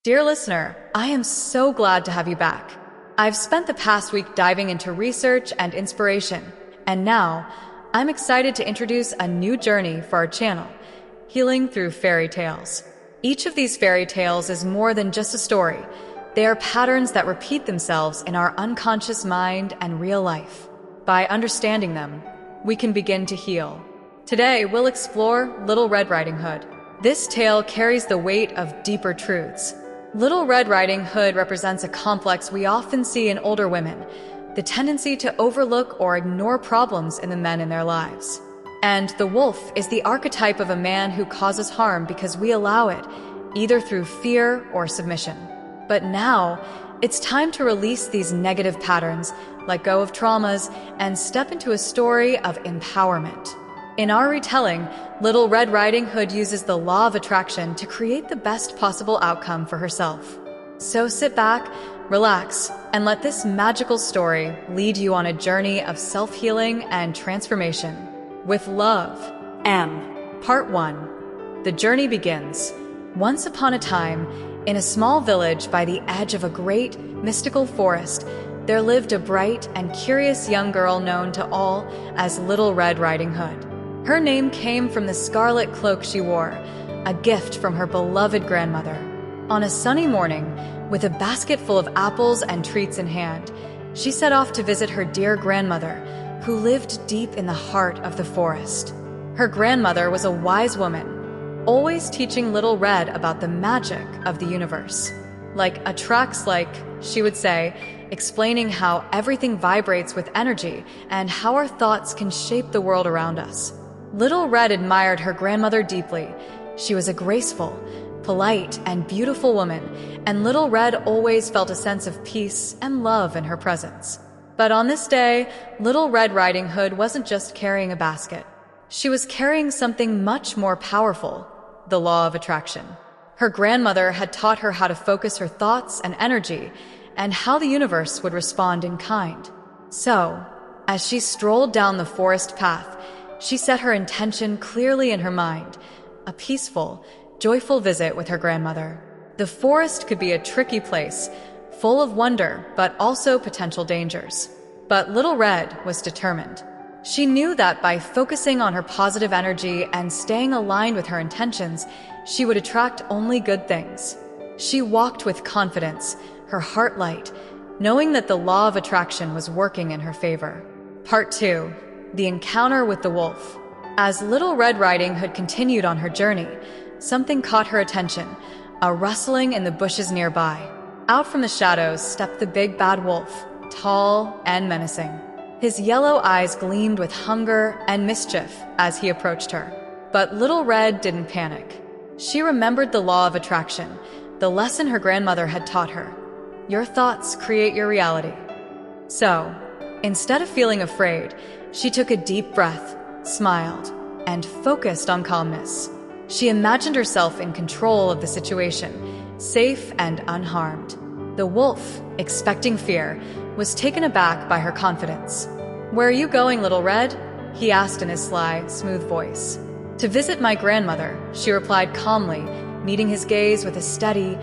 Dear listener, I am so glad to have you back. I've spent the past week diving into research and inspiration, and now I'm excited to introduce a new journey for our channel, Healing Through Fairy Tales. Each of these fairy tales is more than just a story. They are patterns that repeat themselves in our unconscious mind and real life. By understanding them, we can begin to heal. Today, we'll explore Little Red Riding Hood. This tale carries the weight of deeper truths. Little Red Riding Hood represents a complex we often see in older women, the tendency to overlook or ignore problems in the men in their lives. And the wolf is the archetype of a man who causes harm because we allow it, either through fear or submission. But now, it's time to release these negative patterns, let go of traumas, and step into a story of empowerment. In our retelling, Little Red Riding Hood uses the law of attraction to create the best possible outcome for herself. So sit back, relax, and let this magical story lead you on a journey of self-healing and transformation. With love, M. Part 1. The journey begins. Once upon a time, in a small village by the edge of a great, mystical forest, there lived a bright and curious young girl known to all as Little Red Riding Hood. Her name came from the scarlet cloak she wore, a gift from her beloved grandmother. On a sunny morning, with a basket full of apples and treats in hand, she set off to visit her dear grandmother, who lived deep in the heart of the forest. Her grandmother was a wise woman, always teaching Little Red about the magic of the universe. She would say, explaining how everything vibrates with energy and how our thoughts can shape the world around us. Little Red admired her grandmother deeply. She was a graceful, polite, and beautiful woman, and Little Red always felt a sense of peace and love in her presence. But on this day, Little Red Riding Hood wasn't just carrying a basket. She was carrying something much more powerful, the law of attraction. Her grandmother had taught her how to focus her thoughts and energy, and how the universe would respond in kind. So, as she strolled down the forest path, she set her intention clearly in her mind, a peaceful, joyful visit with her grandmother. The forest could be a tricky place, full of wonder but also potential dangers. But Little Red was determined. She knew that by focusing on her positive energy and staying aligned with her intentions, she would attract only good things. She walked with confidence, her heart light, knowing that the law of attraction was working in her favor. Part 2. The encounter with the wolf. As Little Red Riding Hood continued on her journey, something caught her attention, a rustling in the bushes nearby. Out from the shadows stepped the big bad wolf, tall and menacing. His yellow eyes gleamed with hunger and mischief as he approached her. But Little Red didn't panic. She remembered the law of attraction, the lesson her grandmother had taught her. Your thoughts create your reality. So, instead of feeling afraid, she took a deep breath, smiled, and focused on calmness. She imagined herself in control of the situation, safe and unharmed. The wolf, expecting fear, was taken aback by her confidence. "Where are you going, Little Red?" he asked in his sly, smooth voice. "To visit my grandmother," she replied calmly, meeting his gaze with a steady,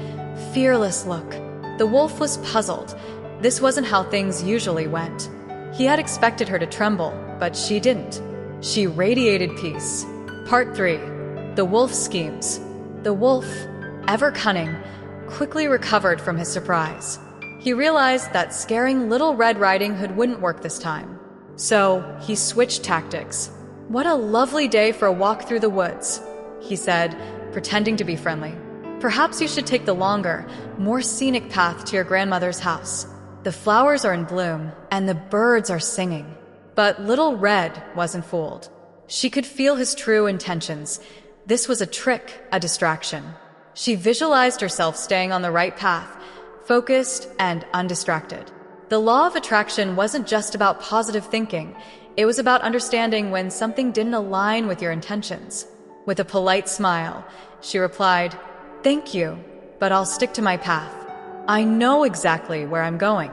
fearless look. The wolf was puzzled. This wasn't how things usually went. He had expected her to tremble, but she didn't. She radiated peace. Part 3. The wolf schemes. The wolf, ever cunning, quickly recovered from his surprise. He realized that scaring Little Red Riding Hood wouldn't work this time. So, he switched tactics. "What a lovely day for a walk through the woods," he said, pretending to be friendly. "Perhaps you should take the longer, more scenic path to your grandmother's house. The flowers are in bloom, and the birds are singing." But Little Red wasn't fooled. She could feel his true intentions. This was a trick, a distraction. She visualized herself staying on the right path, focused and undistracted. The law of attraction wasn't just about positive thinking. It was about understanding when something didn't align with your intentions. With a polite smile, she replied, "Thank you, but I'll stick to my path. I know exactly where I'm going."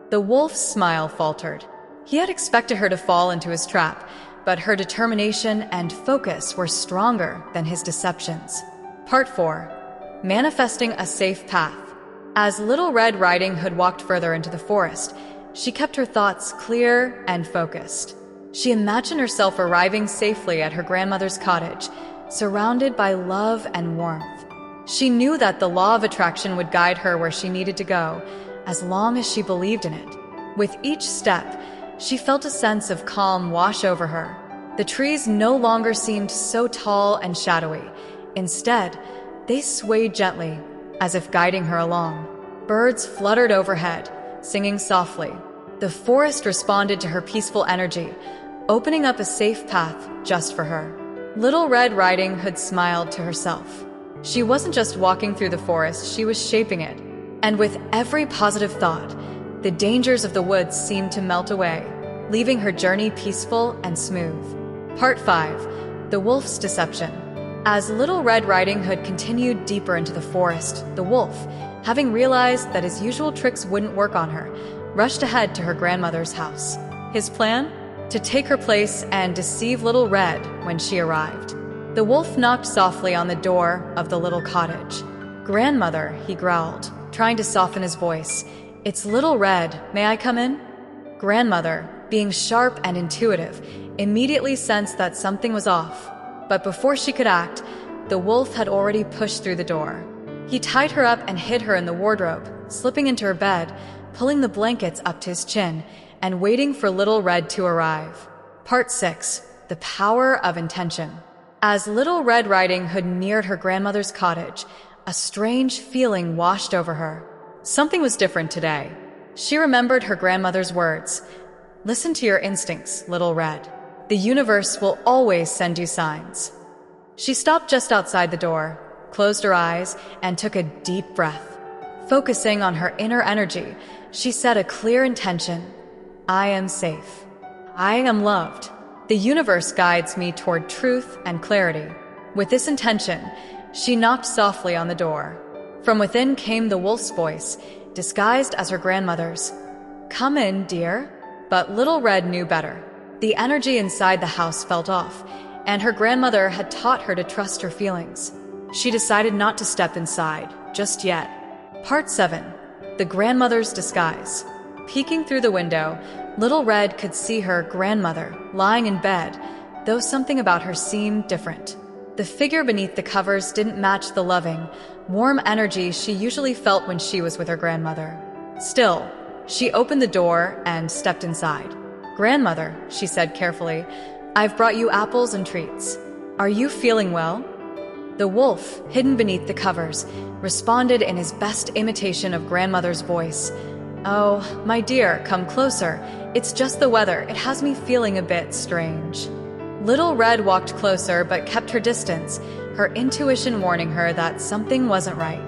The wolf's smile faltered. He had expected her to fall into his trap, but her determination and focus were stronger than his deceptions. Part 4. manifesting a safe path. As Little Red Riding Hood walked further into the forest, she kept her thoughts clear and focused. She imagined herself arriving safely at her grandmother's cottage, surrounded by love and warmth. She knew that the law of attraction would guide her where she needed to go, as long as she believed in it. With each step, she felt a sense of calm wash over her. The trees no longer seemed so tall and shadowy. Instead, they swayed gently, as if guiding her along. Birds fluttered overhead, singing softly. The forest responded to her peaceful energy, opening up a safe path just for her. Little Red Riding Hood smiled to herself. She wasn't just walking through the forest, she was shaping it. And with every positive thought, the dangers of the woods seemed to melt away, leaving her journey peaceful and smooth. Part 5. The Wolf's Deception. As Little Red Riding Hood continued deeper into the forest, the wolf, having realized that his usual tricks wouldn't work on her, rushed ahead to her grandmother's house. His plan? To take her place and deceive Little Red when she arrived. The wolf knocked softly on the door of the little cottage. "Grandmother," he growled, trying to soften his voice. "It's Little Red. May I come in?" Grandmother, being sharp and intuitive, immediately sensed that something was off. But before she could act, the wolf had already pushed through the door. He tied her up and hid her in the wardrobe, slipping into her bed, pulling the blankets up to his chin, and waiting for Little Red to arrive. Part 6. The Power of Intention. As Little Red Riding Hood neared her grandmother's cottage, a strange feeling washed over her. Something was different today. She remembered her grandmother's words. "Listen to your instincts, Little Red. The universe will always send you signs." She stopped just outside the door, closed her eyes, and took a deep breath. Focusing on her inner energy, she set a clear intention. "I am safe. I am loved. The universe guides me toward truth and clarity." With this intention, she knocked softly on the door. From within came the wolf's voice, disguised as her grandmother's. "Come in, dear." But Little Red knew better. The energy inside the house felt off, and her grandmother had taught her to trust her feelings. She decided not to step inside, just yet. Part 7. The Grandmother's Disguise. Peeking through the window, Little Red could see her grandmother lying in bed, though something about her seemed different. The figure beneath the covers didn't match the loving, warm energy she usually felt when she was with her grandmother. Still, she opened the door and stepped inside. "Grandmother," she said carefully, "I've brought you apples and treats. Are you feeling well?" The wolf, hidden beneath the covers, responded in his best imitation of grandmother's voice. "Oh, my dear, come closer. It's just the weather. It has me feeling a bit strange." Little Red walked closer but kept her distance, her intuition warning her that something wasn't right.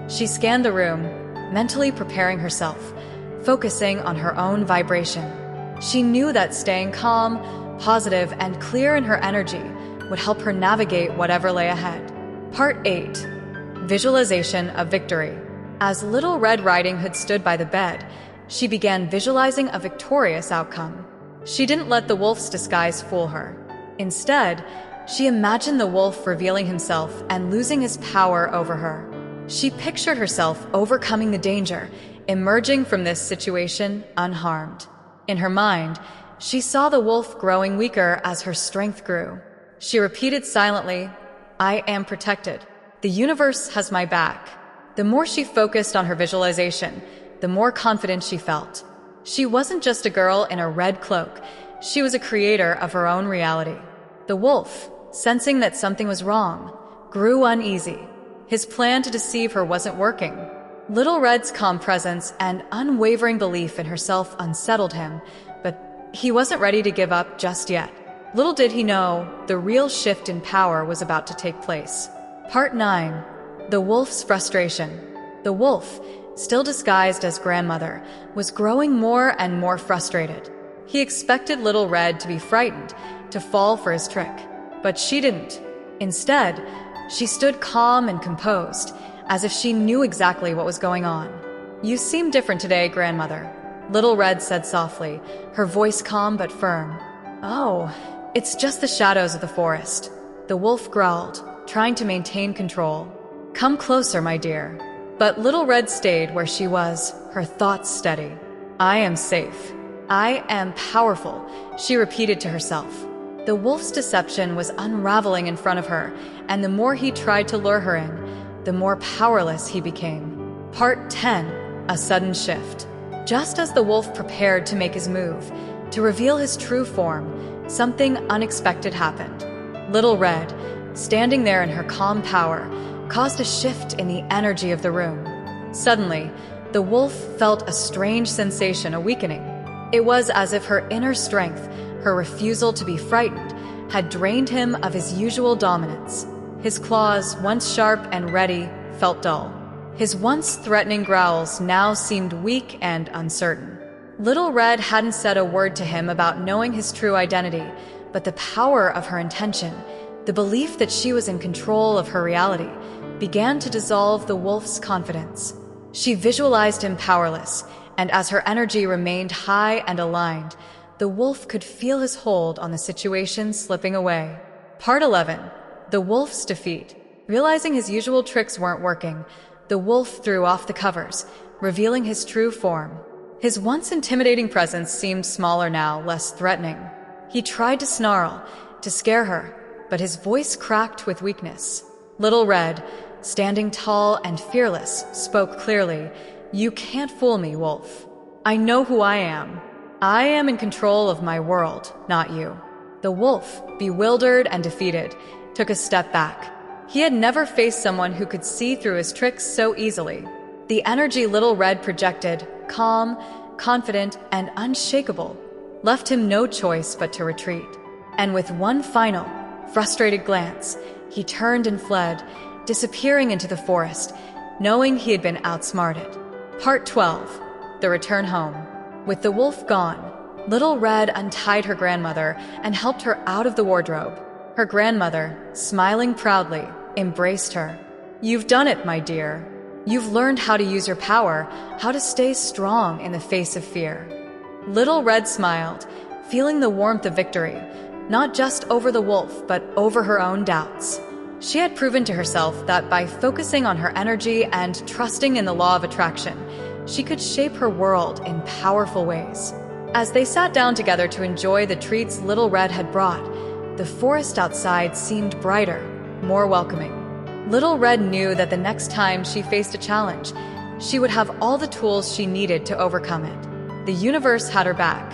She scanned the room, mentally preparing herself, focusing on her own vibration. She knew that staying calm, positive, and clear in her energy would help her navigate whatever lay ahead. Part 8. Visualization of Victory. As Little Red Riding Hood stood by the bed, she began visualizing a victorious outcome. She didn't let the wolf's disguise fool her. Instead, she imagined the wolf revealing himself and losing his power over her. She pictured herself overcoming the danger, emerging from this situation unharmed. In her mind, she saw the wolf growing weaker as her strength grew. She repeated silently, "I am protected. The universe has my back." The more she focused on her visualization, the more confident she felt. She wasn't just a girl in a red cloak. She was a creator of her own reality. The wolf, sensing that something was wrong, grew uneasy. His plan to deceive her wasn't working. Little Red's calm presence and unwavering belief in herself unsettled him, but he wasn't ready to give up just yet. Little did he know, the real shift in power was about to take place. Part 9. The Wolf's Frustration. The wolf, still disguised as grandmother, was growing more and more frustrated. He expected Little Red to be frightened, to fall for his trick. But she didn't. Instead, she stood calm and composed, as if she knew exactly what was going on. "You seem different today, grandmother," Little Red said softly, her voice calm but firm. "Oh, it's just the shadows of the forest," the wolf growled, trying to maintain control. "Come closer, my dear." But Little Red stayed where she was, her thoughts steady. "I am safe. I am powerful," she repeated to herself. The wolf's deception was unraveling in front of her, and the more he tried to lure her in, the more powerless he became. Part 10. A sudden shift. Just as the wolf prepared to make his move, to reveal his true form, something unexpected happened. Little Red, standing there in her calm power, caused a shift in the energy of the room. Suddenly, the wolf felt a strange sensation, a weakening. It was as if her inner strength, her refusal to be frightened, had drained him of his usual dominance. His claws, once sharp and ready, felt dull. His once threatening growls now seemed weak and uncertain. Little Red hadn't said a word to him about knowing his true identity, but the power of her intention, the belief that she was in control of her reality, began to dissolve the wolf's confidence. She visualized him powerless, and as her energy remained high and aligned, the wolf could feel his hold on the situation slipping away. Part 11. The wolf's defeat. Realizing his usual tricks weren't working, the wolf threw off the covers, revealing his true form. His once intimidating presence seemed smaller now, less threatening. He tried to snarl, to scare her, but his voice cracked with weakness. Little Red, standing tall and fearless, spoke clearly, "You can't fool me, wolf. I know who I am. I am in control of my world, not you." The wolf, bewildered and defeated, took a step back. He had never faced someone who could see through his tricks so easily. The energy Little Red projected, calm, confident, and unshakable, left him no choice but to retreat. And with one final, frustrated glance, he turned and fled, disappearing into the forest, knowing he had been outsmarted. Part 12. The return home. With the wolf gone, Little Red untied her grandmother and helped her out of the wardrobe. Her grandmother, smiling proudly, embraced her. "You've done it, my dear. You've learned how to use your power, how to stay strong in the face of fear." Little Red smiled, feeling the warmth of victory, not just over the wolf, but over her own doubts. She had proven to herself that by focusing on her energy and trusting in the law of attraction, she could shape her world in powerful ways. As they sat down together to enjoy the treats Little Red had brought, the forest outside seemed brighter, more welcoming. Little Red knew that the next time she faced a challenge, she would have all the tools she needed to overcome it. The universe had her back.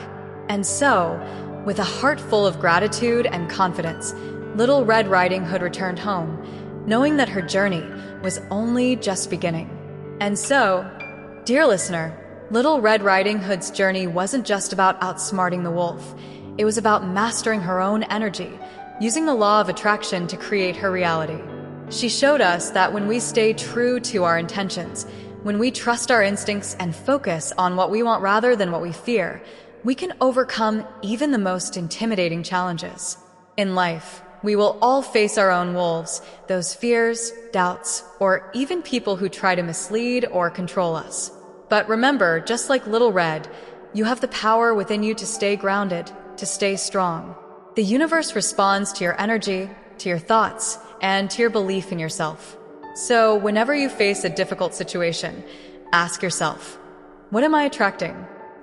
And so, with a heart full of gratitude and confidence, Little Red Riding Hood returned home, knowing that her journey was only just beginning. And so, dear listener, Little Red Riding Hood's journey wasn't just about outsmarting the wolf. It was about mastering her own energy, using the law of attraction to create her reality. She showed us that when we stay true to our intentions, when we trust our instincts and focus on what we want rather than what we fear, we can overcome even the most intimidating challenges. In life, we will all face our own wolves, those fears, doubts, or even people who try to mislead or control us. But remember, just like Little Red, you have the power within you to stay grounded, to stay strong. The universe responds to your energy, to your thoughts, and to your belief in yourself. So whenever you face a difficult situation, ask yourself, what am I attracting?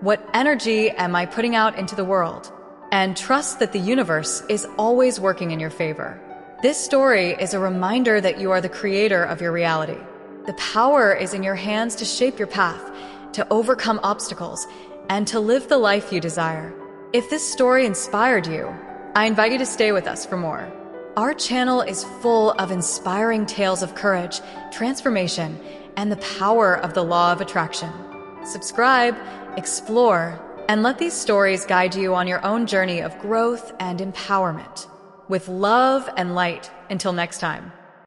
What energy am I putting out into the world? And trust that the universe is always working in your favor. This story is a reminder that you are the creator of your reality. The power is in your hands to shape your path, to overcome obstacles, and to live the life you desire. If this story inspired you, I invite you to stay with us for more. Our channel is full of inspiring tales of courage, transformation, and the power of the law of attraction. Subscribe, explore, and let these stories guide you on your own journey of growth and empowerment. With love and light, until next time.